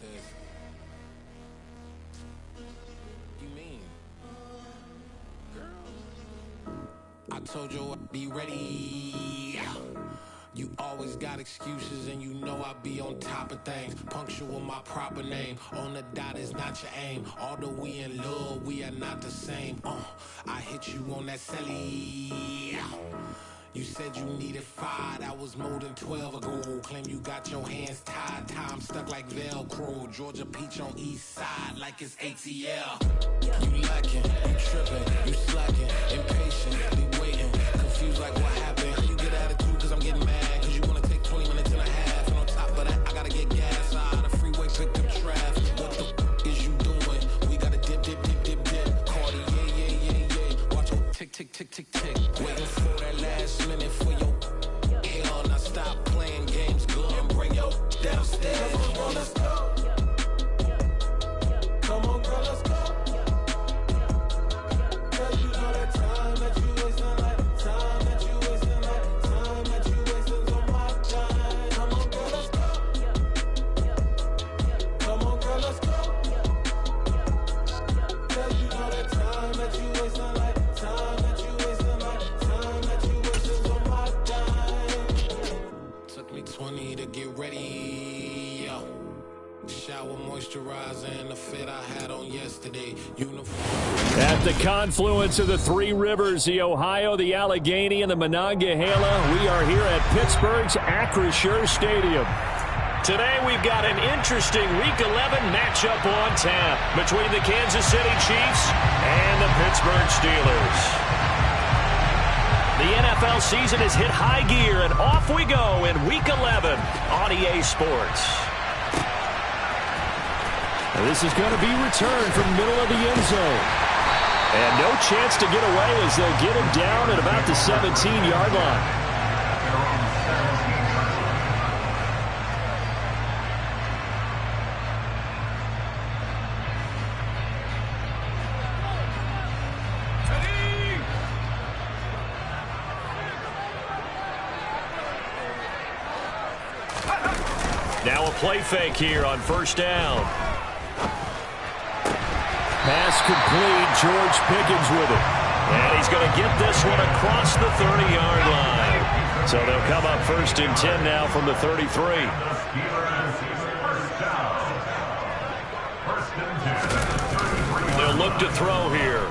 this. You mean? Girl, I told you I'd be ready. You always got excuses and you know I be on top of things. Punctual my proper name. On the dot is not your aim. Although we in love, we are not the same. I hit you on that celly. You said you needed 5, that was more than 12 ago. Claim you got your hands tied, time stuck like Velcro. Georgia Peach on east side like it's ATL. You lacking, you tripping, you slacking, impatient, be waiting, confused like what happened. How you get attitude cause I'm getting mad, cause you wanna take 20 minutes and a half. And on top of that, I gotta get gas out of the freeway, pick up traffic. What the is you doing? We gotta dip, dip, dip, dip, dip. Cardi, yeah. Watch your tick, tick, tick, tick, tick. Waiting for that last minute for your hell. Now stop playing games, go and bring your downstairs. Come on, girl, let's go. Come on, girl, let's go. Cause you know that time that you wasting, like time that you wasting, like time that you wasting on my time. Come on, girl, let's go. Come on, girl, let's go. Cause you know that time that you wasting, like time that you wasting, like time that you wasting on my time. Took me 20 to get ready, yo. Shower moisturizer and the fit I had on yesterday. At the confluence of the three rivers, the Ohio, the Allegheny, and the Monongahela, we are here at Pittsburgh's Acrisure Stadium. Today we've got an interesting Week 11 matchup on tap between the Kansas City Chiefs and the Pittsburgh Steelers. The NFL season has hit high gear, and off we go in Week 11 on EA Sports. This is going to be returned from the middle of the end zone. And no chance to get away as they'll get him down at about the 17-yard line. Now a play fake here on first down. Pass complete. George Pickens with it. And he's going to get this one across the 30-yard line. So they'll come up 1st and 10 now from the 33. They'll look to throw here.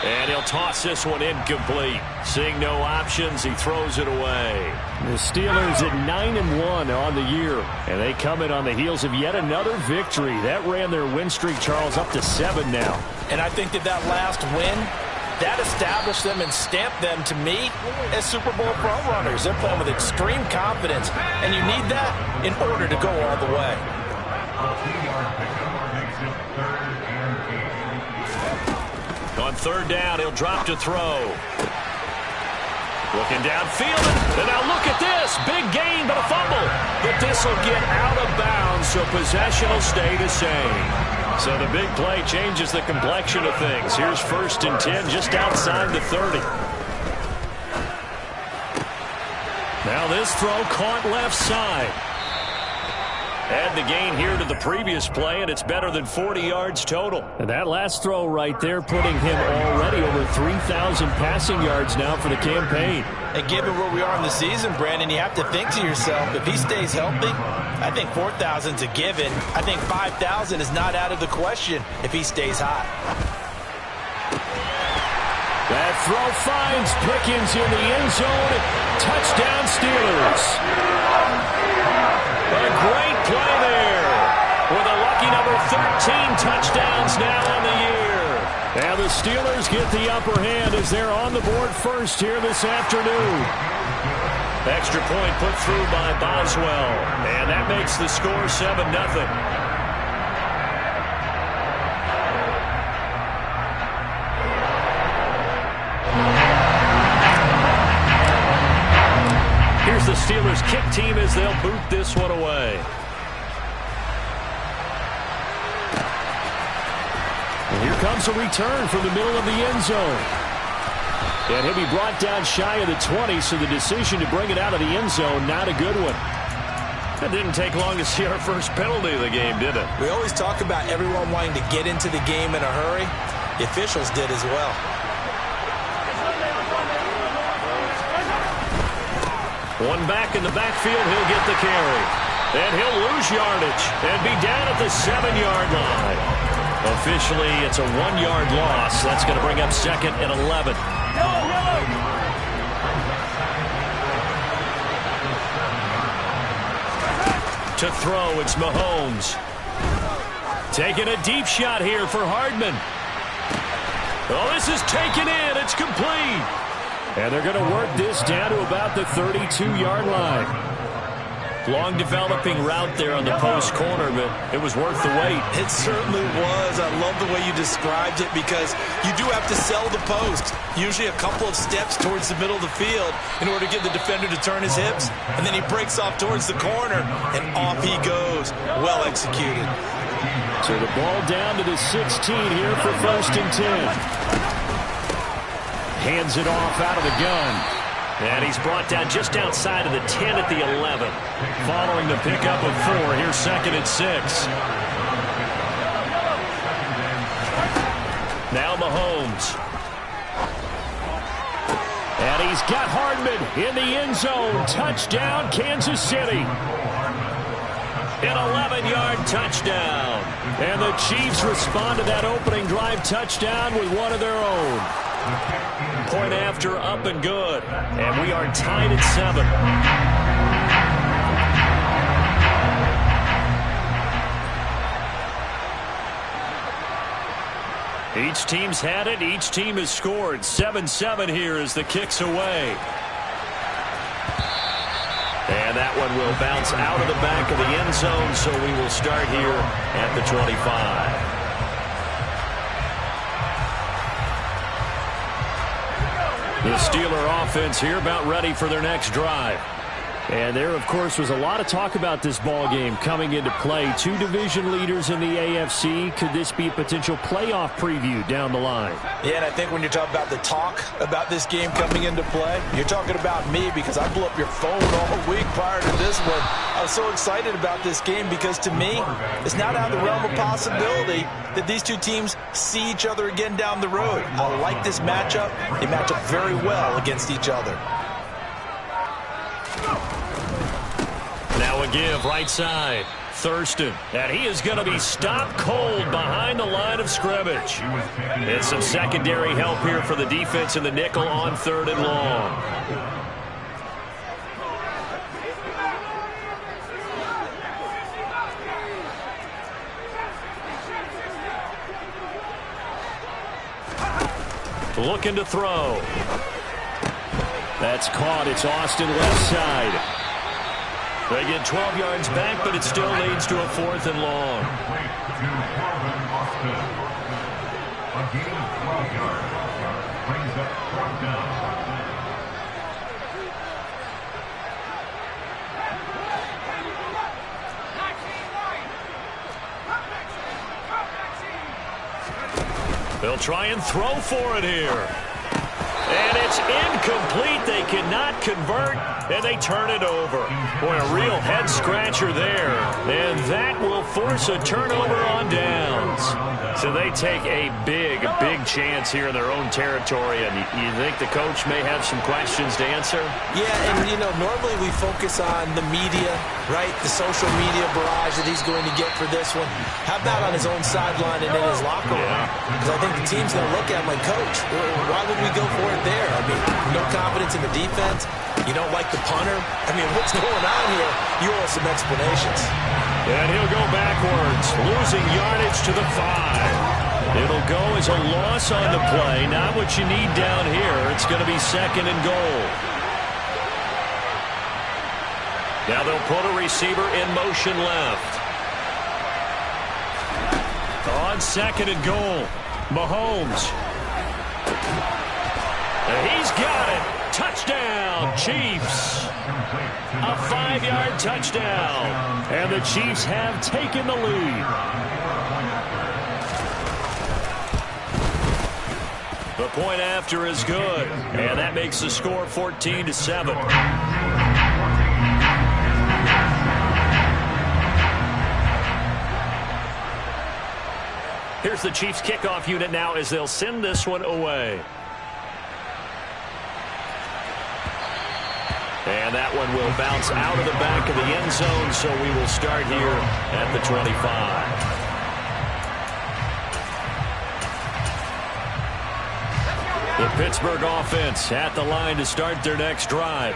And he'll toss this one incomplete. Seeing no options, he throws it away. The Steelers at 9-1 on the year. And they come in on the heels of yet another victory. That ran their win streak, Charles, up to 7 now. And I think that last win, that established them and stamped them, to me, as Super Bowl frontrunners. They're playing with extreme confidence. And you need that in order to go all the way. On third down, he'll drop to throw. Looking downfield, and now look at this. Big gain, but a fumble. But this will get out of bounds, so possession will stay the same. So the big play changes the complexion of things. Here's 1st and 10 just outside the 30. Now this throw caught left side. Add the gain here to the previous play, and it's better than 40 yards total. And that last throw right there putting him already over 3,000 passing yards now for the campaign. And given where we are in the season, Brandon, you have to think to yourself, if he stays healthy, I think 4,000's a given. I think 5,000 is not out of the question if he stays hot. That throw finds Pickens in the end zone. Touchdown, Steelers. A great play there with a lucky number 13 touchdowns now on the year. And the Steelers get the upper hand as they're on the board first here this afternoon. Extra point put through by Boswell, and that makes the score 7-0. Here's the Steelers kick team as they'll boot this one away. And here comes a return from the middle of the end zone. And he'll be brought down shy of the 20, so the decision to bring it out of the end zone, not a good one. It didn't take long to see our first penalty of the game, did it? We always talk about everyone wanting to get into the game in a hurry. The officials did as well. One back in the backfield, he'll get the carry. And he'll lose yardage and be down at the 7-yard line. Officially, it's a 1-yard loss. That's going to bring up 2nd and 11. To throw, it's Mahomes. Taking a deep shot here for Hardman. Oh, this is taken in. It's complete. And they're going to work this down to about the 32-yard line. Long developing route there on the post corner, but it was worth the wait. It certainly was. I love the way you described it because you do have to sell the post. Usually a couple of steps towards the middle of the field in order to get the defender to turn his hips. And then he breaks off towards the corner, and off he goes. Well executed. So the ball down to the 16 here for 1st and 10. Hands it off out of the gun. And he's brought down just outside of the 10 at the 11. Following the pickup of 4, here's 2nd and 6. Now Mahomes. And he's got Hardman in the end zone. Touchdown, Kansas City. An 11-yard touchdown. And the Chiefs respond to that opening drive touchdown with one of their own. Point after, up and good. And we are tied at 7. Each team's had it. Each team has scored. 7-7 here as the kick's away. And that one will bounce out of the back of the end zone, so we will start here at the 25. The Steeler offense here about ready for their next drive. And there, of course, was a lot of talk about this ball game coming into play. 2 division leaders in the AFC. Could this be a potential playoff preview down the line? Yeah, and I think when you're talking about the talk about this game coming into play, you're talking about me because I blew up your phone all week prior to this one. I was so excited about this game because, to me, it's not out of the realm of possibility that these two teams see each other again down the road. I like this matchup. They match up very well against each other. Now a give right side. Thurston. And he is going to be stopped cold behind the line of scrimmage. And some secondary help here for the defense in the nickel on 3rd and long. Looking to throw. That's caught. It's Austin left side. They get 12 yards back, but it still leads to a 4th and long. They'll try and throw for it here. And it's incomplete. They cannot convert, and they turn it over. Boy, a real head-scratcher there. And that will force a turnover on downs. So they take a big, big chance here in their own territory. And you think the coach may have some questions to answer? Yeah, and, you know, normally we focus on the media, right? The social media barrage that he's going to get for this one. How about on his own sideline and in his locker room? Because I think the team's going to look at him like, Coach, why would we go for it there? I mean, no confidence in the defense. You don't like the punter. I mean, what's going on here? You owe us some explanations. And he'll go backwards, losing yardage to the 5. It'll go as a loss on the play. Not what you need down here. It's going to be 2nd and goal. Now they'll put a receiver in motion left. On 2nd and goal, Mahomes. And he's got it. Touchdown, Chiefs. A 5-yard touchdown. And the Chiefs have taken the lead. The point after is good, and that makes the score 14-7. Here's the Chiefs kickoff unit now as they'll send this one away. And that one will bounce out of the back of the end zone, so we will start here at the 25. The Pittsburgh offense at the line to start their next drive.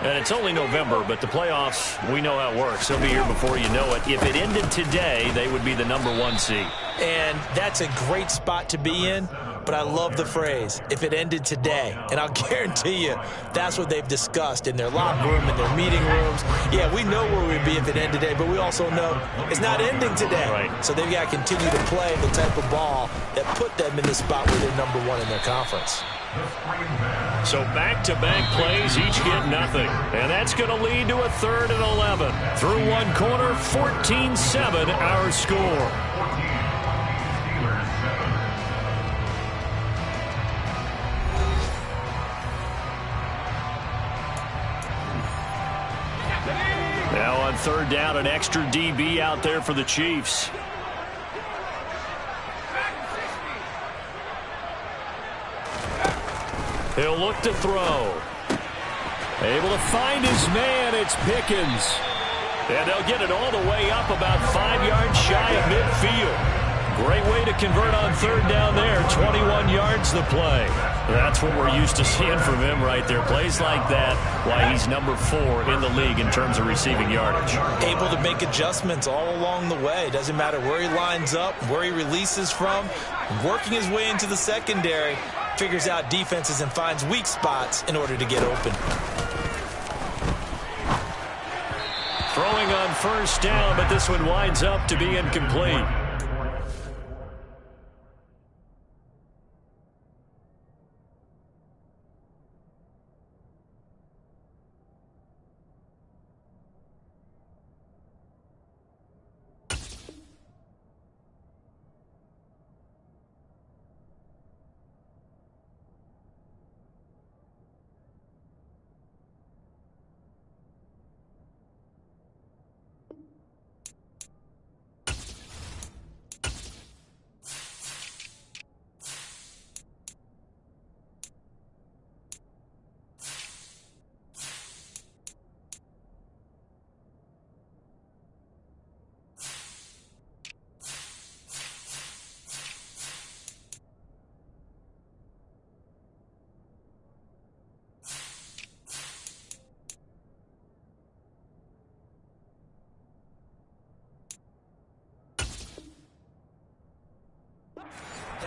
And it's only November, but the playoffs, we know how it works. They'll be here before you know it. If it ended today, they would be the #1 seed. And that's a great spot to be in, but I love the phrase, if it ended today. And I'll guarantee you that's what they've discussed in their locker room, in their meeting rooms. Yeah, we know where we'd be if it ended today, but we also know it's not ending today. Right. So they've got to continue to play the type of ball that put them in the spot where they're #1 in their conference. So back-to-back plays, each get nothing. And that's going to lead to a 3rd and 11. Through one quarter, 14-7 our score. Now on 3rd down, an extra DB out there for the Chiefs. He'll look to throw. Able to find his man. It's Pickens. And they'll get it all the way up about 5 yards shy of midfield. Great way to convert on 3rd down there. 21 yards the play. That's what we're used to seeing from him right there. Plays like that, why he's #4 in the league in terms of receiving yardage. Able to make adjustments all along the way. Doesn't matter where he lines up, where he releases from. Working his way into the secondary. Figures out defenses and finds weak spots in order to get open. Throwing on 1st down, but this one winds up to be incomplete.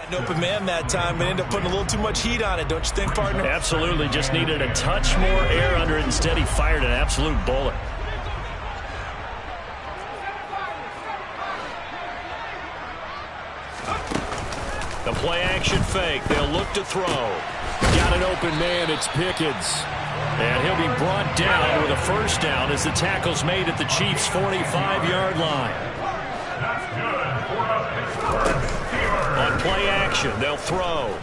An open man that time, but ended up putting a little too much heat on it, don't you think, partner? Absolutely. Just needed a touch more air under it. Instead, he fired an absolute bullet. The play action fake. They'll look to throw. Got an open man. It's Pickens. And he'll be brought down with a 1st down as the tackle's made at the Chiefs' 45-yard line. On play action, they'll throw.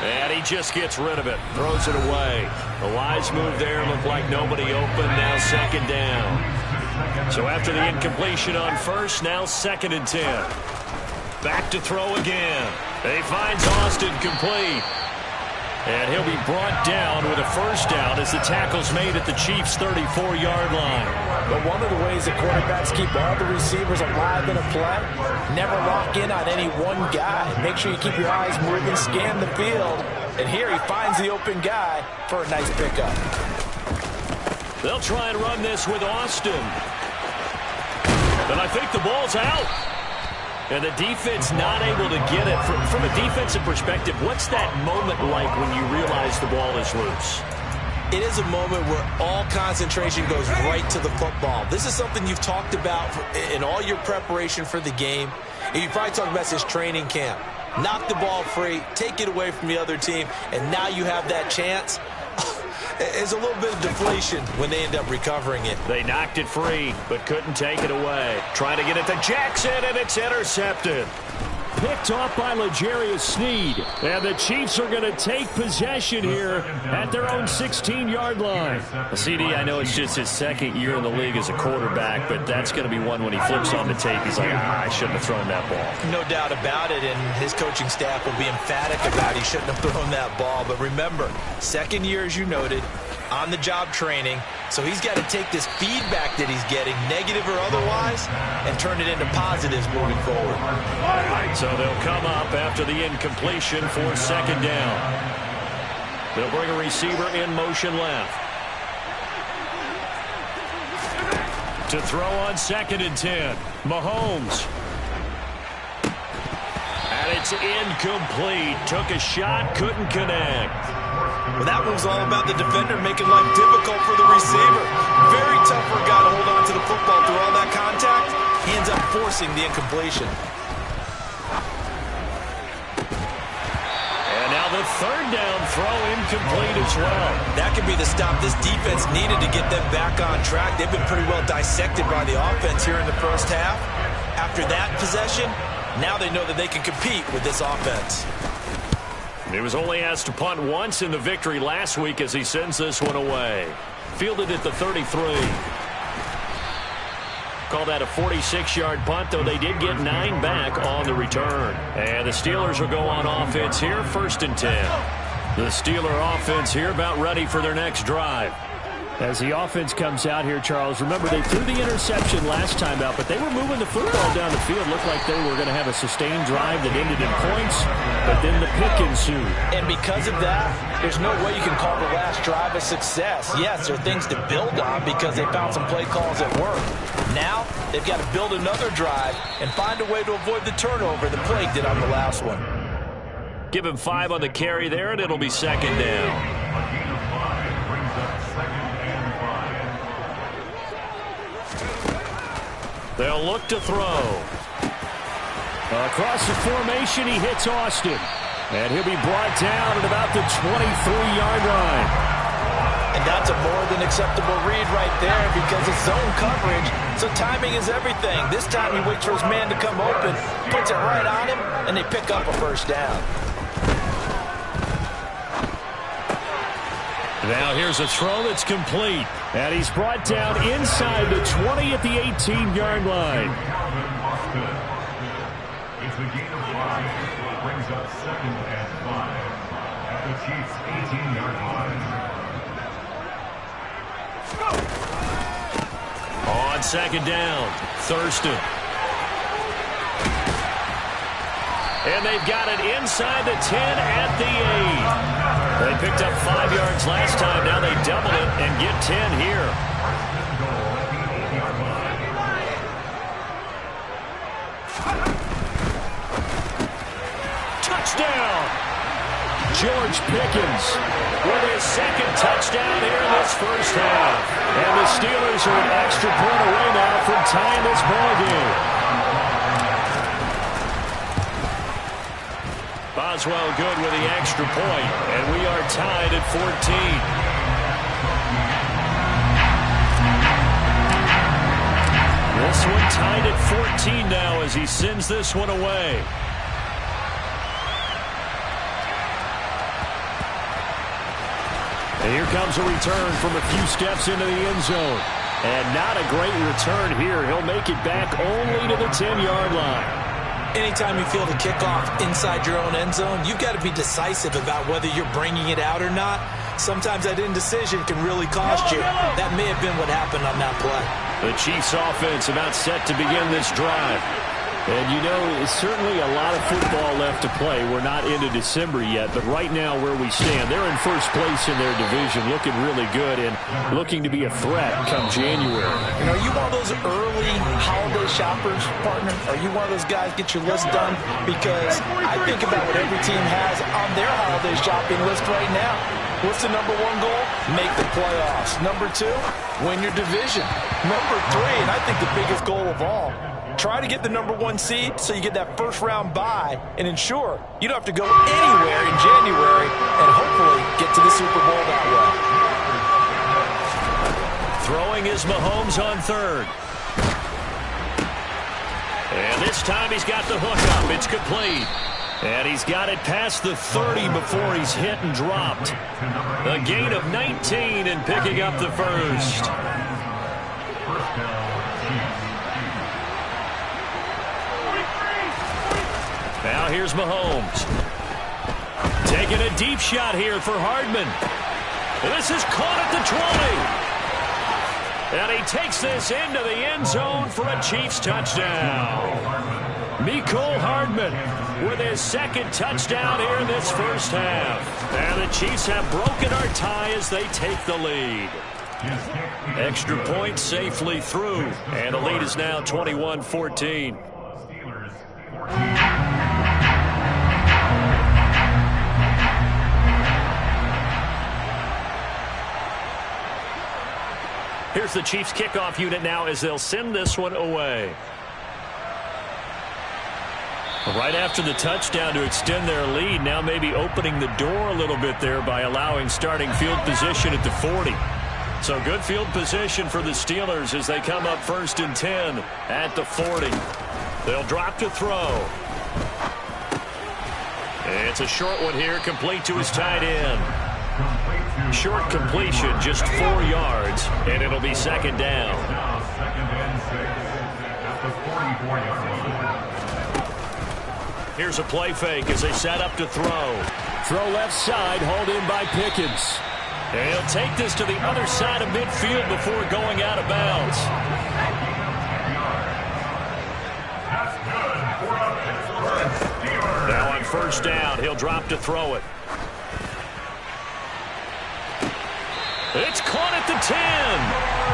And he just gets rid of it. Throws it away. The wise move there. Looked like nobody open. Now 2nd down. So after the incompletion on 1st, now 2nd and 10. Back to throw again. He finds Austin complete. And he'll be brought down with a 1st down as the tackle's made at the Chiefs' 34-yard line. But one of the ways that quarterbacks keep all the receivers alive in a play, never lock in on any one guy. Make sure you keep your eyes moving, scan the field. And here he finds the open guy for a nice pickup. They'll try and run this with Austin. And I think the ball's out. And the defense not able to get it. From a defensive perspective, what's that moment like when you realize the ball is loose? It is a moment where all concentration goes right to the football. This is something you've talked about in all your preparation for the game. And you probably talked about this training camp. Knock the ball free, take it away from the other team, and now you have that chance. is a little bit of deflation when they end up recovering it. They knocked it free, but couldn't take it away. Trying to get it to Jackson, and it's intercepted. Picked off by L'Jarius Sneed. And the Chiefs are going to take possession here at their own 16-yard line. CD, I know it's just his second year in the league as a quarterback, but that's going to be one when he flips on the tape. He's like, I shouldn't have thrown that ball. No doubt about it, and his coaching staff will be emphatic about he shouldn't have thrown that ball. But remember, second year, as you noted, on-the-job training. So he's got to take this feedback that he's getting, negative or otherwise, and turn it into positives moving forward. So they'll come up after the incompletion for second down. They'll bring a receiver in motion left. To throw on 2nd and 10. Mahomes. And it's incomplete. Took a shot, couldn't connect. Well, that one's all about the defender making life difficult for the receiver. Very tough for a guy to hold on to the football through all that contact. He ends up forcing the incompletion. And now the 3rd down throw incomplete as well. That could be the stop this defense needed to get them back on track. They've been pretty well dissected by the offense here in the first half. After that possession, now they know that they can compete with this offense. He was only asked to punt once in the victory last week as he sends this one away. Fielded at the 33. Call that a 46-yard punt, though they did get 9 back on the return. And the Steelers will go on offense here, 1st and 10. The Steeler offense here about ready for their next drive. As the offense comes out here, Charles, remember they threw the interception last time out, but they were moving the football down the field. Looked like they were going to have a sustained drive that ended in points, but then the pick ensued. And because of that, there's no way you can call the last drive a success. Yes, there are things to build on because they found some play calls that work. Now, they've got to build another drive and find a way to avoid the turnover the Plague did on the last one. Give him 5 on the carry there, and it'll be 2nd down. They'll look to throw. Across the formation, he hits Austin. And he'll be brought down at about the 23-yard line. And that's a more than acceptable read right there because it's zone coverage, so timing is everything. This time he waits for his man to come open, puts it right on him, and they pick up a 1st down. Now here's a throw that's complete. And he's brought down inside the 20 at the 18-yard line. It's the gain of 5. Brings up 2nd and 5 at the Chiefs' 18-yard line. On 2nd down, Thurston. And they've got it inside the 10 at the 8. They picked up 5 yards last time. Now they double it and get 10 here. Touchdown! George Pickens with his 2nd touchdown here in this first half. And the Steelers are an extra point away now from tying this ballgame. Boswell good with the extra point, and we are tied at 14. This one tied at 14 now as he sends this one away. And here comes a return from a few steps into the end zone. And not a great return here. He'll make it back only to the 10-yard line. Anytime you feel the kickoff inside your own end zone, you've got to be decisive about whether you're bringing it out or not. Sometimes that indecision can really cost you. That may have been what happened on that play. The Chiefs offense about set to begin this drive. And you know, it's certainly a lot of football left to play. We're not into December yet, but right now where we stand, they're in first place in their division, looking really good and looking to be a threat come January. You know, are you one of those early holiday shoppers, partner? Are you one of those guys get your list done? Because I think about what every team has on their holiday shopping list right now. What's the number 1 goal? Make the playoffs. Number 2, win your division. Number 3, and I think the biggest goal of all, try to get the number 1 seed so you get that first-round bye and ensure you don't have to go anywhere in January and hopefully get to the Super Bowl that way. Throwing is Mahomes on third. And this time he's got the hook up. It's complete. And he's got it past the 30 before he's hit and dropped. A gain of 19 and picking up the first. Now here's Mahomes. Taking a deep shot here for Hardman. This is caught at the 20. And he takes this into the end zone for a Chiefs touchdown. Mecole Hardman with his second touchdown here in this first half. And the Chiefs have broken our tie as they take the lead. Extra point safely through. And the lead is now 21-14. Here's the Chiefs kickoff unit now as they'll send this one away. Right after the touchdown to extend their lead, now maybe opening the door a little bit there by allowing starting field position at the 40. So good field position for the Steelers as they come up 1st and 10 at the 40. They'll drop to throw. It's a short one here, complete to his tight end. Short completion, just 4 yards, and it'll be second down. Here's a play fake as they set up to throw. Throw left side, hauled in by Pickens. And he'll take this to the other side of midfield before going out of bounds. Now on first down, he'll drop to throw it. It's caught at the 10.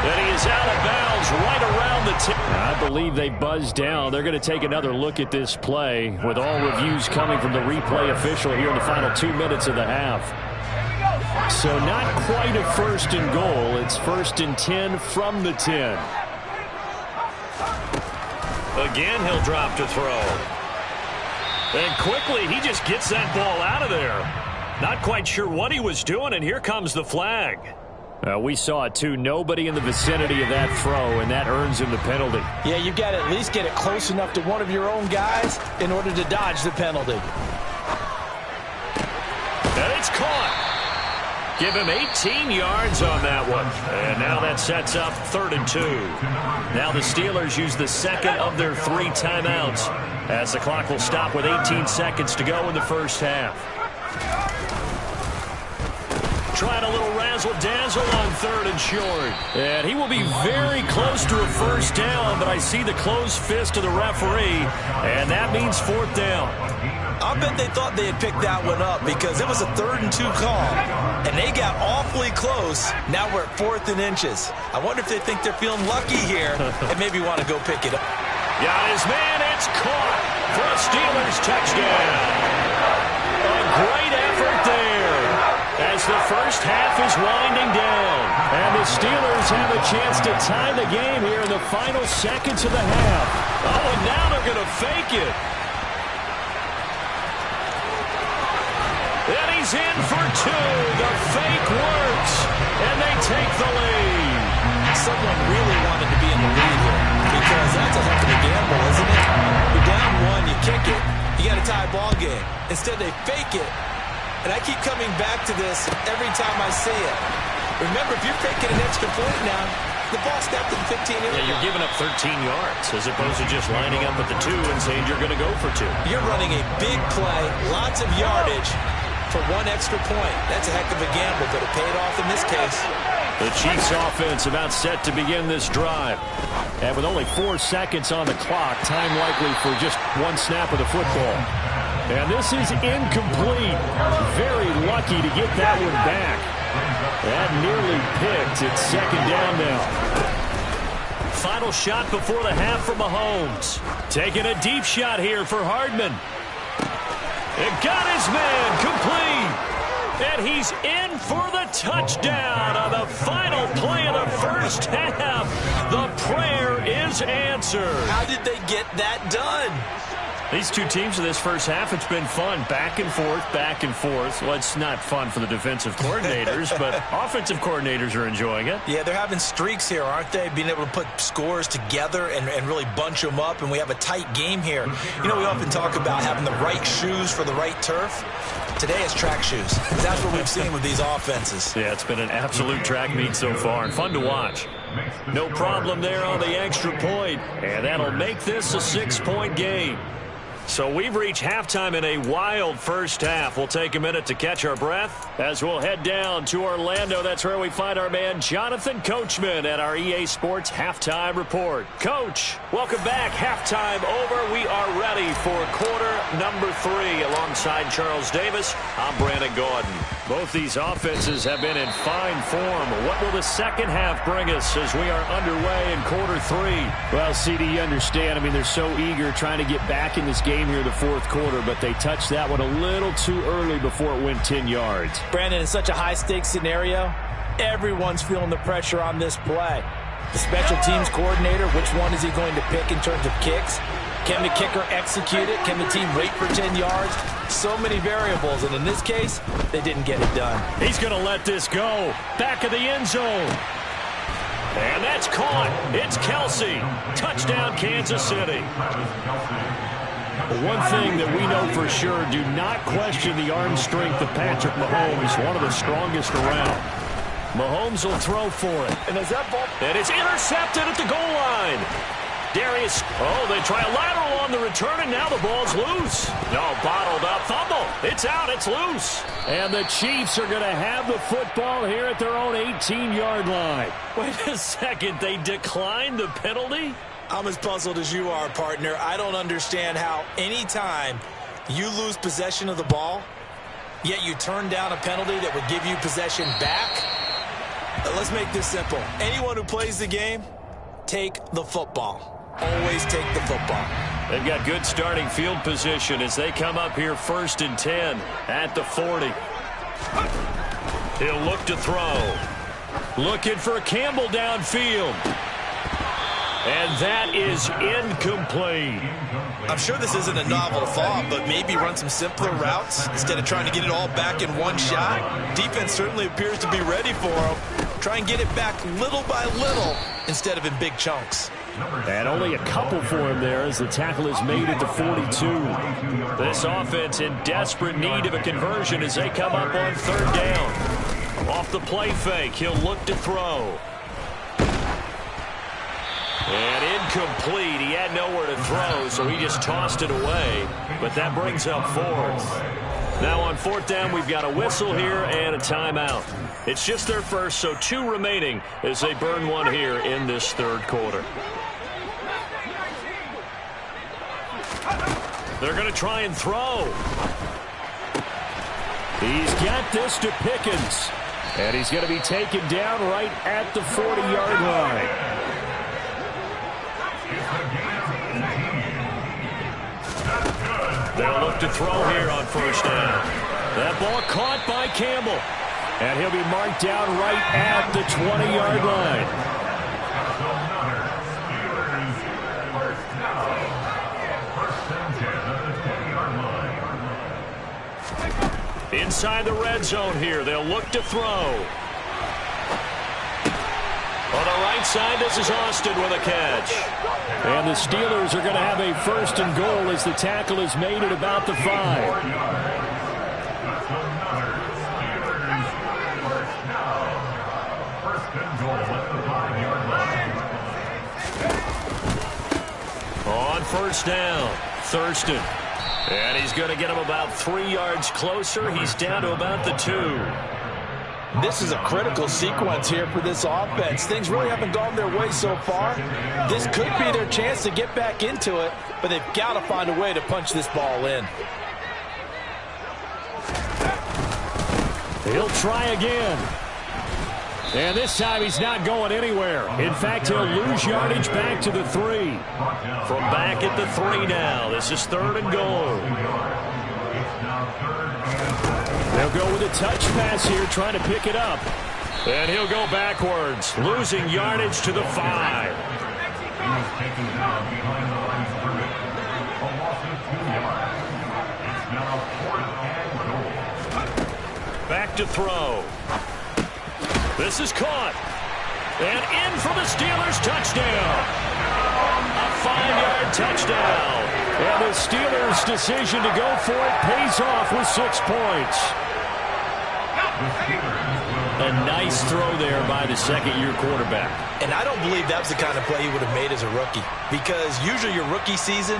And he is out of bounds right around the 10. I believe they buzzed down. They're going to take another look at this play with all reviews coming from the replay official here in the final 2 minutes of the half. So not quite a 1st and goal. It's 1st and 10 from the 10. Again, he'll drop to throw. And quickly, he just gets that ball out of there. Not quite sure what he was doing, and here comes the flag. We saw it, too. Nobody in the vicinity of that throw, and that earns him the penalty. Yeah, you've got to at least get it close enough to one of your own guys in order to dodge the penalty. And it's caught. Give him 18 yards on that one. And now that sets up 3rd and 2. Now the Steelers use the second of their 3 timeouts as the clock will stop with 18 seconds to go in the first half. Trying a little razzle-dazzle on 3rd and short. And he will be very close to a first down, but I see the closed fist of the referee, and that means 4th down. I bet they thought they had picked that one up because it was a 3rd and 2 call, and they got awfully close. Now we're at 4th and inches. I wonder if they think they're feeling lucky here and maybe want to go pick it up. Got his man, it's caught for a Steelers touchdown. A great effort there as the first half is winding down. And the Steelers have a chance to tie the game here in the final seconds of the half. Oh, and now they're going to fake it. And he's in for 2. The fake works, and they take the lead. Someone really wanted to be in the lead here because that's a heck of a gamble, isn't it? You're down 1, you kick it, you got a tie ball game. Instead, they fake it. And I keep coming back to this every time I see it. Remember, if you're faking an extra point now, the ball snapped at the 15 yard line. Yeah, you're giving up 13 yards as opposed to just lining up at the 2 and saying you're going to go for 2. You're running a big play, lots of yardage for 1 extra point. That's a heck of a gamble, but it paid off in this case. The Chiefs offense about set to begin this drive. And with only 4 seconds on the clock, time likely for just 1 snap of the football. And this is incomplete. Very lucky to get that one back. That nearly picked. It's 2nd down now. Final shot before the half from Mahomes. Taking a deep shot here for Hardman. It got his man complete. And he's in for the touchdown on the final play of the first half. The prayer is answered. How did they get that done? These two teams in this first half, it's been fun. Back and forth, back and forth. Well, it's not fun for the defensive coordinators, but offensive coordinators are enjoying it. Yeah, they're having streaks here, aren't they? Being able to put scores together and really bunch them up, and we have a tight game here. You know, we often talk about having the right shoes for the right turf. Today it's track shoes. That's what we've seen with these offenses. Yeah, it's been an absolute track meet so far, and fun to watch. No problem there on the extra point, and that'll make this a 6-point game. So we've reached halftime in a wild first half. We'll take a minute to catch our breath as we'll head down to Orlando. That's where we find our man Jonathan Coachman at our EA Sports Halftime Report. Coach, welcome back. Halftime over. We are ready for quarter number 3. Alongside Charles Davis, I'm Brandon Gordon. Both these offenses have been in fine form. What will the second half bring us as we are underway in quarter 3? Well, CD, you understand. I mean, they're so eager trying to get back in this game here in the fourth quarter, but they touched that one a little too early before it went 10 yards. Brandon, in such a high-stakes scenario, everyone's feeling the pressure on this play. The special teams coordinator, which one is he going to pick in terms of kicks? Can the kicker execute it? Can the team wait for 10 yards? So many variables, and in this case, they didn't get it done. He's going to let this go. Back of the end zone. And that's caught. It's Kelsey. Touchdown, Kansas City. One thing that we know for sure, do not question the arm strength of Patrick Mahomes, one of the strongest around. Mahomes will throw for it. And is that ball? And it's intercepted at the goal line. Darius, they try a lateral on the return, and now the ball's loose. No, bottled up, fumble. It's out, it's loose. And the Chiefs are going to have the football here at their own 18-yard line. Wait a second, they declined the penalty? I'm as puzzled as you are, partner. I don't understand how any time you lose possession of the ball, yet you turn down a penalty that would give you possession back. Let's make this simple. Anyone who plays the game, take the football. Always take the football. They've got good starting field position as they come up here 1st and 10 at the 40. He'll look to throw. Looking for Campbell downfield. And that is incomplete. I'm sure this isn't a novel thought, but maybe run some simpler routes instead of trying to get it all back in one shot. Defense certainly appears to be ready for him. Try and get it back little by little instead of in big chunks. And only a couple for him there as the tackle is made at the 42. This offense in desperate need of a conversion as they come up on 3rd down. Off the play fake, he'll look to throw. And incomplete. He had nowhere to throw, so he just tossed it away. But that brings up 4th. Now on 4th down, we've got a whistle here and a timeout. It's just their first, so 2 remaining as they burn one here in this 3rd quarter. They're going to try and throw. He's got this to Pickens. And he's going to be taken down right at the 40-yard line. They'll look to throw here on 1st down. That ball caught by Campbell. And he'll be marked down right at the 20-yard line. Inside the red zone here, they'll look to throw. On the right side, this is Austin with a catch. And the Steelers are going to have a 1st and goal as the tackle is made at about the 5. On 1st down, Thurston. And he's going to get him about 3 yards closer. He's down to about the 2. This is a critical sequence here for this offense. Things really haven't gone their way so far. This could be their chance to get back into it, but they've got to find a way to punch this ball in. He'll try again. And this time he's not going anywhere. In fact, he'll lose yardage back to the 3. From back at the 3 now. This is 3rd and goal. They'll go with a touch pass here, trying to pick it up. And he'll go backwards, losing yardage to the 5. yards. It's now 4th and goal. Back to throw. This is caught. And in for the Steelers touchdown. A 5-yard touchdown. And the Steelers' decision to go for it pays off with 6 points. A nice throw there by the second-year quarterback. And I don't believe that was the kind of play he would have made as a rookie, because usually your rookie season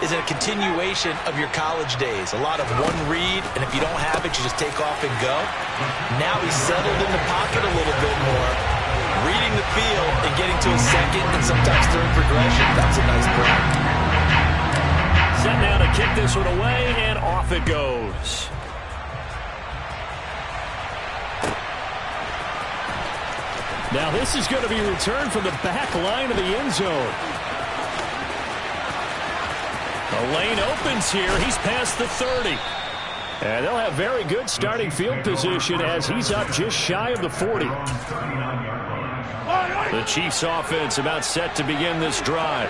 is a continuation of your college days. A lot of one read, and if you don't have it, you just take off and go. Now he's settled in the pocket a little bit more, reading the field and getting to a second and sometimes third progression. That's a nice play. Set now to kick this one away, and off it goes. Now this is going to be returned from the back line of the end zone. The lane opens here. He's past the 30. And they'll have very good starting field position as he's up just shy of the 40. The Chiefs offense about set to begin this drive.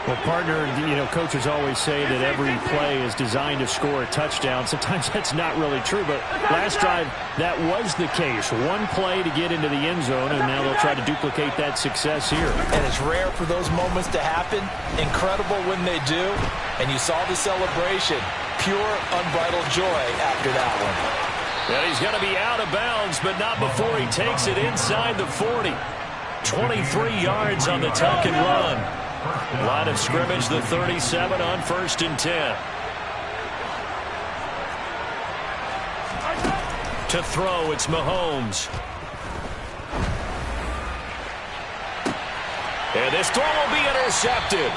Well, partner, coaches always say that every play is designed to score a touchdown. Sometimes that's not really true, but last drive, that was the case. One play to get into the end zone, and now they'll try to duplicate that success here. And it's rare for those moments to happen. Incredible when they do. And you saw the celebration. Pure, unbridled joy after that one. And he's going to be out of bounds, but not before he takes it inside the 40. 23 yards on the tuck and run. Line of scrimmage, the 37 on 1st and 10. To throw, it's Mahomes. And this throw will be intercepted.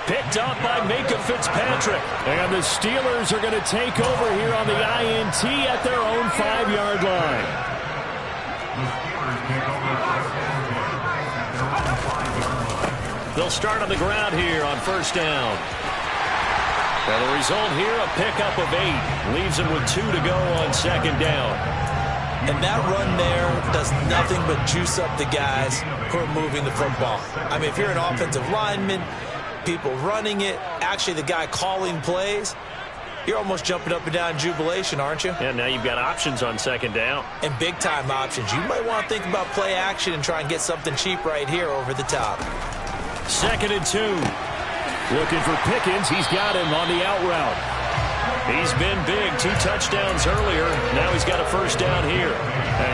Picked up by Minkah Fitzpatrick. And the Steelers are going to take over here on the INT at their own 5-yard line. The Steelers take over They'll start on the ground here on 1st down. And the result here, a pickup of 8. Leaves them with 2 to go on 2nd down. And that run there does nothing but juice up the guys who are moving the football. I mean, if you're an offensive lineman, people running it, actually the guy calling plays, you're almost jumping up and down in jubilation, aren't you? Yeah, now you've got options on 2nd down. And big-time options. You might want to think about play action and try and get something cheap right here over the top. 2nd and 2. Looking for Pickens. He's got him on the out route. He's been big. 2 touchdowns earlier. Now he's got a 1st down here.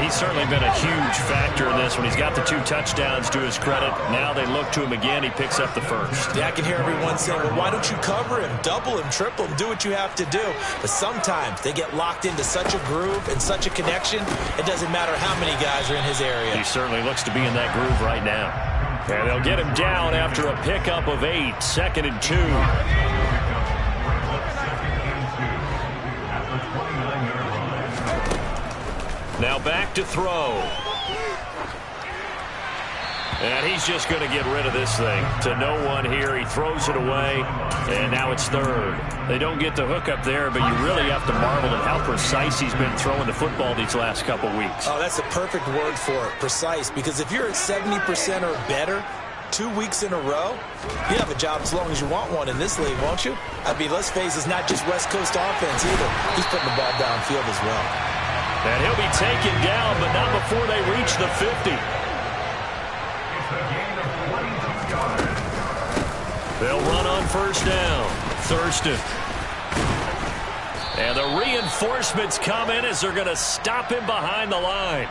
He's certainly been a huge factor in this one. He's got the 2 touchdowns to his credit. Now they look to him again. He picks up the 1st. Yeah, I can hear everyone saying, well, why don't you cover him, double him, triple him, do what you have to do. But sometimes they get locked into such a groove and such a connection, it doesn't matter how many guys are in his area. He certainly looks to be in that groove right now. And they'll get him down after a pickup of 8. 2nd and 2. Now back to throw. And he's just going to get rid of this thing. To no one here. He throws it away. And now it's 3rd. They don't get the hook up there, but you really have to marvel at how precise he's been throwing the football these last couple weeks. Oh, that's the perfect word for it, precise. Because if you're at 70% or better 2 weeks in a row, you have a job as long as you want one in this league, won't you? I mean, let's face it, it's not just West Coast offense either. He's putting the ball downfield as well. And he'll be taken down, but not before they reach the 50. They'll run on 1st down. Thurston. And the reinforcements come in as they're going to stop him behind the line.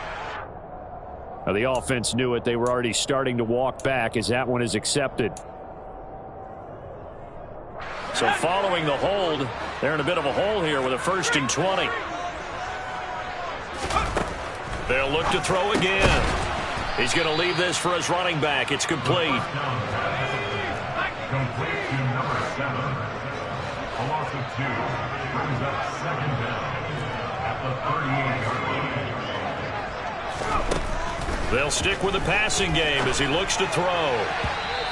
Now the offense knew it. They were already starting to walk back as that one is accepted. So following the hold, they're in a bit of a hole here with a 1st and 20. They'll look to throw again. He's going to leave this for his running back. It's complete. Complete to number 7. A loss of 2. Brings up 2nd down at the 38-yard line. They'll stick with the passing game as he looks to throw.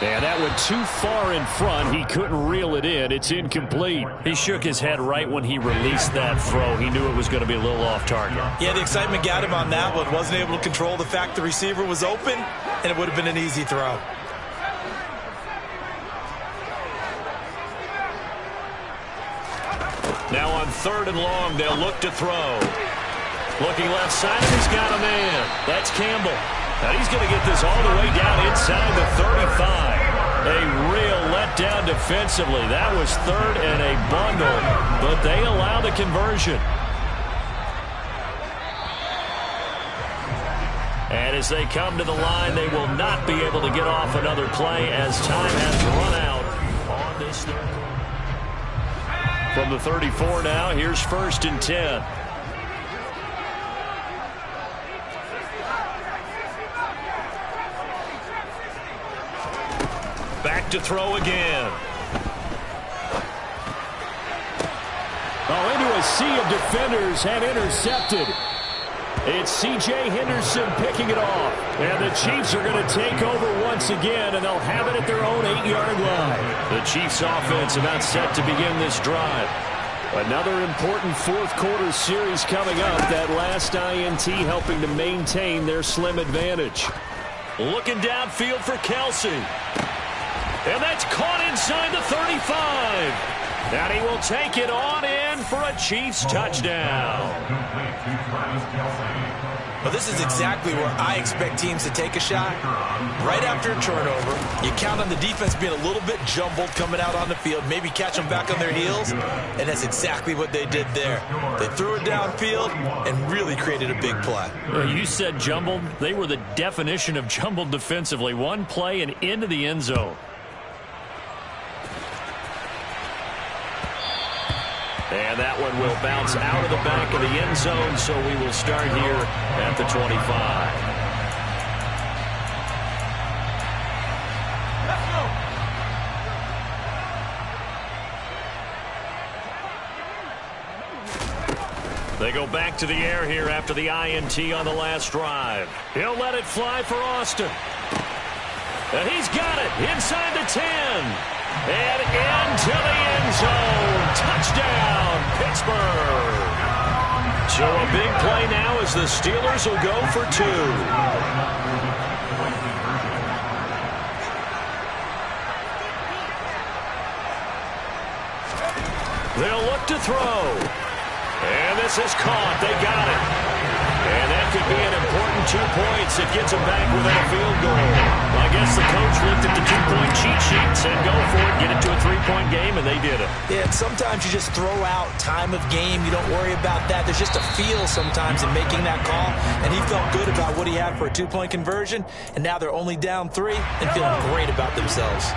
And that went too far in front. He couldn't reel it in. It's incomplete. He shook his head right when he released that throw. He knew it was going to be a little off target. Yeah, the excitement got him on that one. Wasn't able to control the fact the receiver was open, and it would have been an easy throw. Now on 3rd and long, they'll look to throw. Looking left side, and he's got a man. That's Campbell. And he's going to get this all the way down inside the 35. A real letdown defensively. That was 3rd and a bundle, but they allow the conversion. And as they come to the line, they will not be able to get off another play as time has run out on this third. From the 34 now, here's 1st and 10. Back to throw again. Oh, into a sea of defenders and intercepted. It's C.J. Henderson picking it off. And the Chiefs are going to take over once again, and they'll have it at their own 8-yard line. The Chiefs offense about set to begin this drive. Another important fourth-quarter series coming up. That last INT helping to maintain their slim advantage. Looking downfield for Kelsey. And that's caught inside the 35. And he will take it on in for a Chiefs touchdown. Well, this is exactly where I expect teams to take a shot. Right after a turnover, you count on the defense being a little bit jumbled coming out on the field, maybe catch them back on their heels, and that's exactly what they did there. They threw it downfield and really created a big play. You said jumbled. They were the definition of jumbled defensively. One play and into the end zone. And that one will bounce out of the back of the end zone, so we will start here at the 25. They go back to the air here after the INT on the last drive. He'll let it fly for Austin. And he's got it inside the 10. And into the end zone. Touchdown, Pittsburgh. So a big play now as the Steelers will go for 2. They'll look to throw. And this is caught. They got it. And that could be an important 2 points. It gets them back within a field goal. I guess the coach looked at the 2-point cheat sheet, said go for it, get it to a 3-point game, and they did it. Yeah, and sometimes you just throw out time of game. You don't worry about that. There's just a feel sometimes in making that call, and he felt good about what he had for a 2-point conversion, and now they're only down 3 and feeling great about themselves.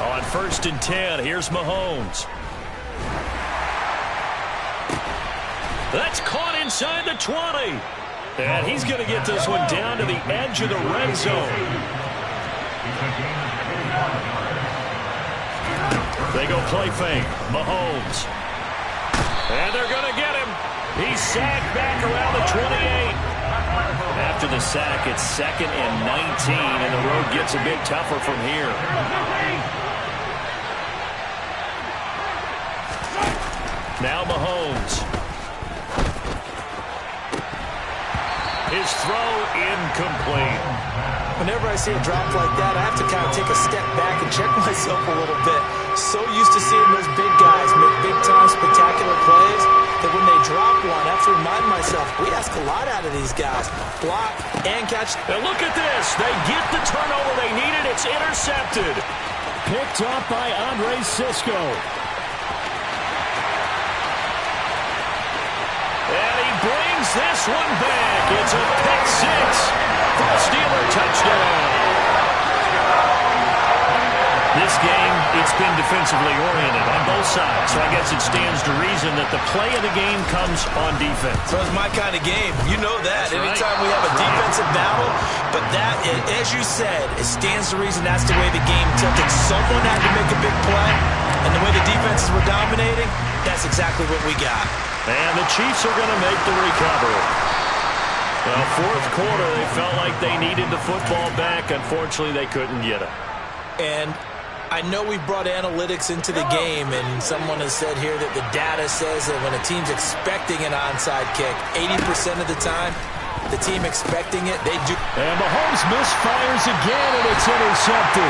On 1st and 10, here's Mahomes. That's caught inside the 20. And he's going to get this one down to the edge of the red zone. They go play fake. Mahomes. And they're going to get him. He's sacked back around the 28. After the sack, it's 2nd and 19, and the road gets a bit tougher from here. Now Mahomes. His throw incomplete. Whenever I see a drop like that, I have to kind of take a step back and check myself a little bit. So used to seeing those big guys make big-time spectacular plays that when they drop one, I have to remind myself, we ask a lot out of these guys. Block and catch. And look at this. They get the turnover they needed. It's intercepted. Picked up by Andre Cisco. And he brings this one back. It's a pick 6 for a Steeler touchdown. This game, it's been defensively oriented on both sides, so I guess it stands to reason that the play of the game comes on defense. So it's my kind of game. You know that. That's Anytime right. we have a defensive battle, but that, as you said, it stands to reason that's the way the game tilted. Someone had to make a big play, and the way the defenses were dominating, that's exactly what we got. And the Chiefs are going to make the recovery. Well, 4th quarter, they felt like they needed the football back. Unfortunately, they couldn't get it. And I know we brought analytics into the game, and someone has said here that the data says that when a team's expecting an onside kick, 80% of the time, the team expecting it, they do. And Mahomes misfires again, and it's intercepted.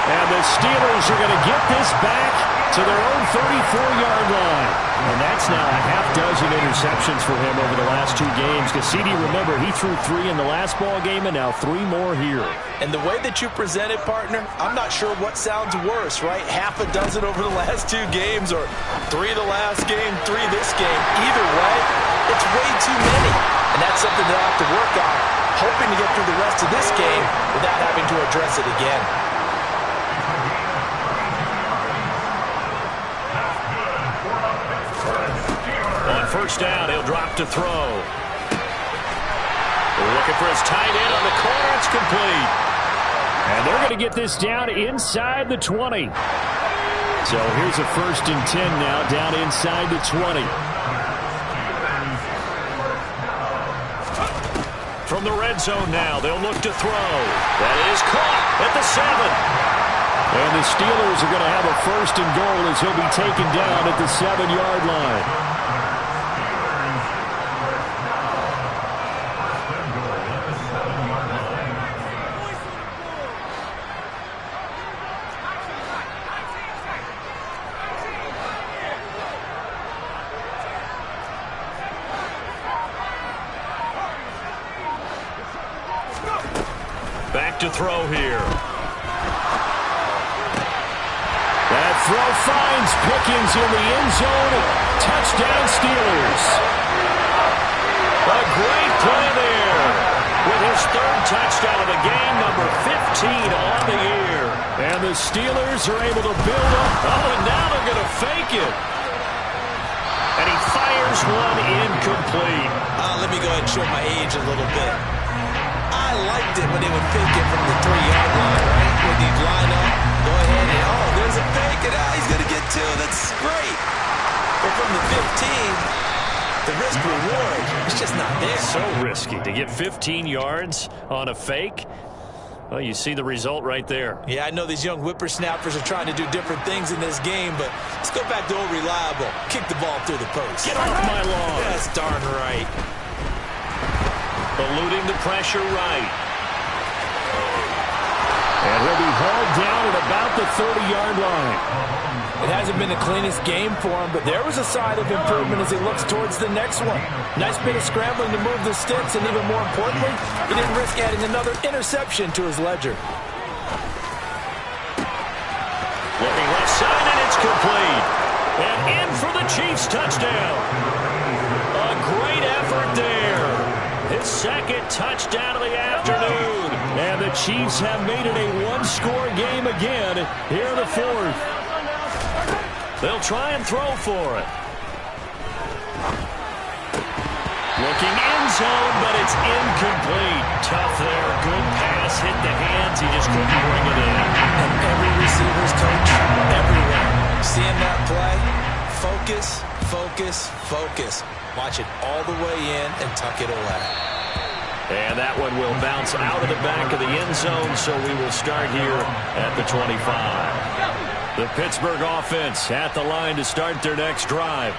And the Steelers are going to get this back to their own 34-yard line. And that's now a half dozen interceptions for him over the last 2 games. Cassidi, remember, he threw 3 in the last ball game and now 3 more here. And the way that you present it, partner, I'm not sure what sounds worse, right? Half a dozen over the last 2 games or 3 the last game, 3 this game. Either way, it's way too many. And that's something they'll have to work on, hoping to get through the rest of this game without having to address it again. On first down, he'll drop to throw. Looking for his tight end on the corner. It's complete. And they're going to get this down inside the 20. So here's a 1st and 10 now, down inside the 20. From the red zone now, they'll look to throw. That is caught at the 7. And the Steelers are going to have a 1st and goal as he'll be taken down at the 7-yard line. Back to throw here. That throw finds Pickens in the end zone. Touchdown, Steelers. A great play there. With his 3rd touchdown of the game, number 15 on the year. And the Steelers are able to build up. Oh, and now they're going to fake it. And he fires one incomplete. Let me go ahead and show my age a little bit. I liked it when they would fake it from the 3-yard line, right? When they'd line up, go ahead and, oh, there's a fake, and he's going to get 2. That's great. But from the 15, the risk-reward is just not there. So risky to get 15 yards on a fake. Well, you see the result right there. Yeah, I know these young whippersnappers are trying to do different things in this game, but let's go back to old reliable. Kick the ball through the post. Get off my lawn. That's darn right. Eluding the pressure right. And he'll be hauled down at about the 30-yard line. It hasn't been the cleanest game for him, but there was a sign of improvement as he looks towards the next one. Nice bit of scrambling to move the sticks, and even more importantly, he didn't risk adding another interception to his ledger. Looking left side, and it's complete. And in for the Chiefs touchdown. A great effort there. His 2nd touchdown of the afternoon. And the Chiefs have made it a 1-score game again here in the 4th. They'll try and throw for it. Looking end zone, but it's incomplete. Tough there. Good pass. Hit the hands. He just couldn't bring it in. And every receiver's coach, everyone, seeing that play, focus, focus, focus. Watch it all the way in and tuck it away. And that one will bounce out of the back of the end zone, so we will start here at the 25. The Pittsburgh offense at the line to start their next drive.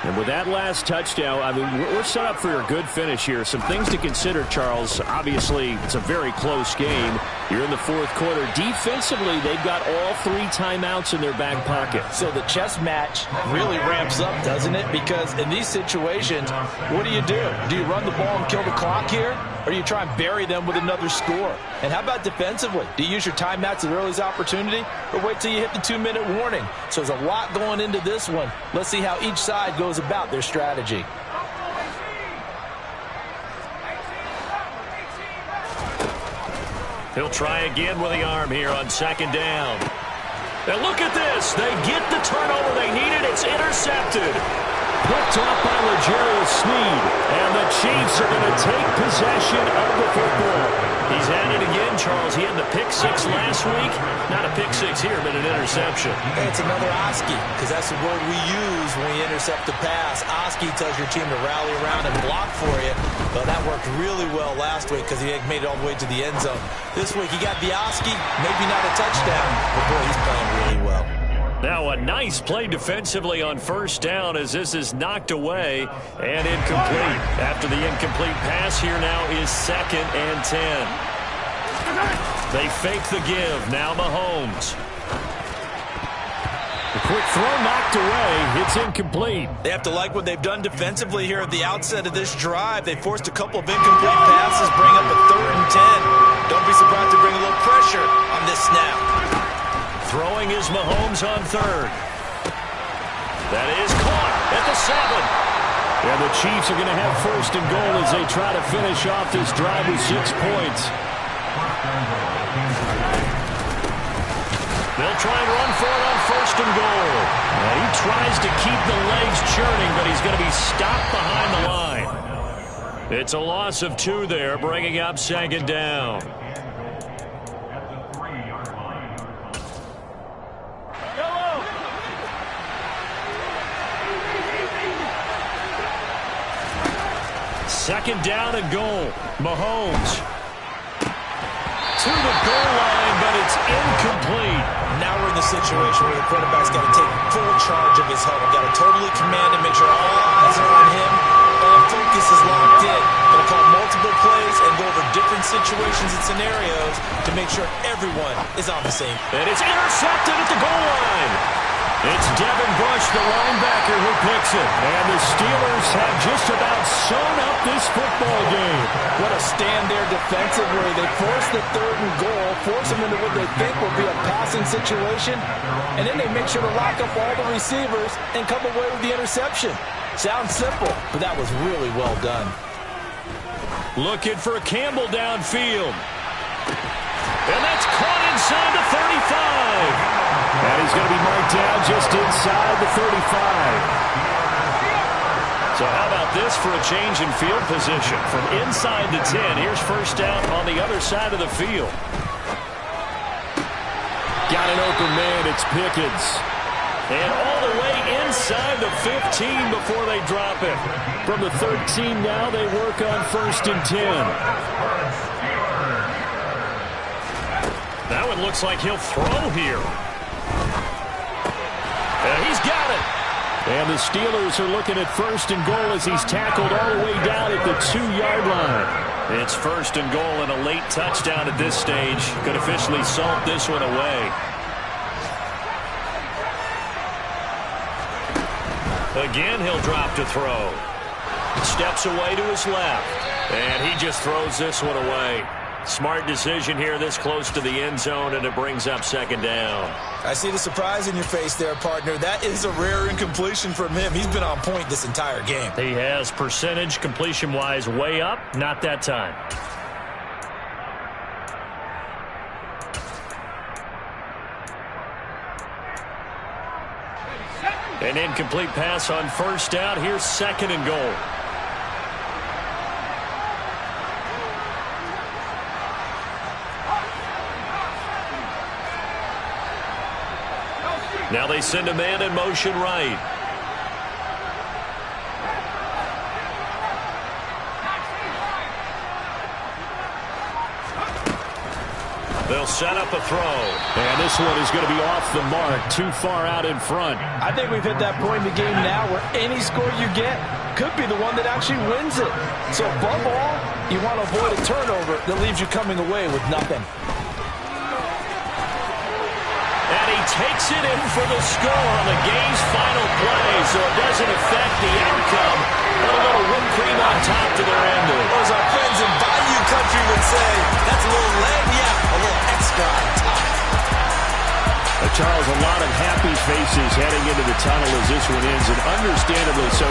And with that last touchdown, I mean, we're set up for a good finish here. Some things to consider, Charles. Obviously, it's a very close game. You're in the 4th quarter. Defensively, they've got all 3 timeouts in their back pocket. So the chess match really ramps up, doesn't it? Because in these situations, what do? Do you run the ball and kill the clock here? Or do you try and bury them with another score? And how about defensively? Do you use your timeouts at earliest opportunity? Or wait till you hit the 2-minute warning? So there's a lot going into this one. Let's see how each side goes about their strategy. He'll try again with the arm here on 2nd down. And look at this. They get the turnover they needed. It's intercepted. Picked off by L'Jarius Sneed. And the Chiefs are going to take possession of the football. He's at it again, Charles. He had the pick 6 last week. Not a pick 6 here, but an interception. And it's another Oski, because that's the word we use when we intercept the pass. Oski tells your team to rally around and block for you. But that worked really well last week because he made it all the way to the end zone. This week he got the Oski, maybe not a touchdown, but boy, he's playing really well. Now a nice play defensively on 1st down as this is knocked away and incomplete. After the incomplete pass, here now is 2nd and 10. They fake the give. Now Mahomes. The quick throw knocked away. It's incomplete. They have to like what they've done defensively here at the outset of this drive. They forced a couple of incomplete passes, bring up a 3rd and 10. Don't be surprised to bring a little pressure on this snap. Throwing is Mahomes on 3rd. That is caught at the 7. And the Chiefs are going to have 1st and goal as they try to finish off this drive with 6 points. They'll try and run for it on 1st and goal. And he tries to keep the legs churning, but he's going to be stopped behind the line. It's a loss of 2 there, bringing up 2nd down. Second down and goal. Mahomes to the goal line, but it's incomplete. Now we're in the situation where the quarterback's got to take full charge of his huddle. Got to totally command and make sure all eyes are on him. All focus is locked in. Going to call multiple plays and go over different situations and scenarios to make sure everyone is on the same. And it's intercepted at the goal line. It's Devin Bush, the linebacker, who picks it. And the Steelers have just about sewn up this football game. What a stand there defensively. They force the 3rd and goal, force them into what they think will be a passing situation, and then they make sure to lock up all the receivers and come away with the interception. Sounds simple, but that was really well done. Looking for Campbell downfield. And that's caught inside the 35. And he's going to be marked down just inside the 35. So how about this for a change in field position? From inside the 10, here's 1st down on the other side of the field. Got an open man, it's Pickens. And all the way inside the 15 before they drop it. From the 13 now, they work on 1st and 10. That one looks like he'll throw here. And he's got it. And the Steelers are looking at 1st and goal as he's tackled all the way down at the 2-yard line. It's 1st and goal and a late touchdown at this stage. Could officially salt this one away. Again, he'll drop to throw. Steps away to his left. And he just throws this one away. Smart decision here this close to the end zone, and it brings up 2nd down. I see the surprise in your face there, partner. That is a rare incompletion from him. He's been on point this entire game. He has percentage completion-wise way up. Not that time. An incomplete pass on 1st down. Here's 2nd and goal. Now they send a man in motion right. They'll set up a throw. And this one is going to be off the mark, too far out in front. I think we've hit that point in the game now where any score you get could be the one that actually wins it. So above all, you want to avoid a turnover that leaves you coming away with nothing. And he takes it in for the score on the game's final play, so it doesn't affect the outcome. But a little whipped cream on top to their ending. As our friends in Bayou Country would say, that's a little lagniappe, a little extra on top. Charles, a lot of happy faces heading into the tunnel as this one ends, and understandably so.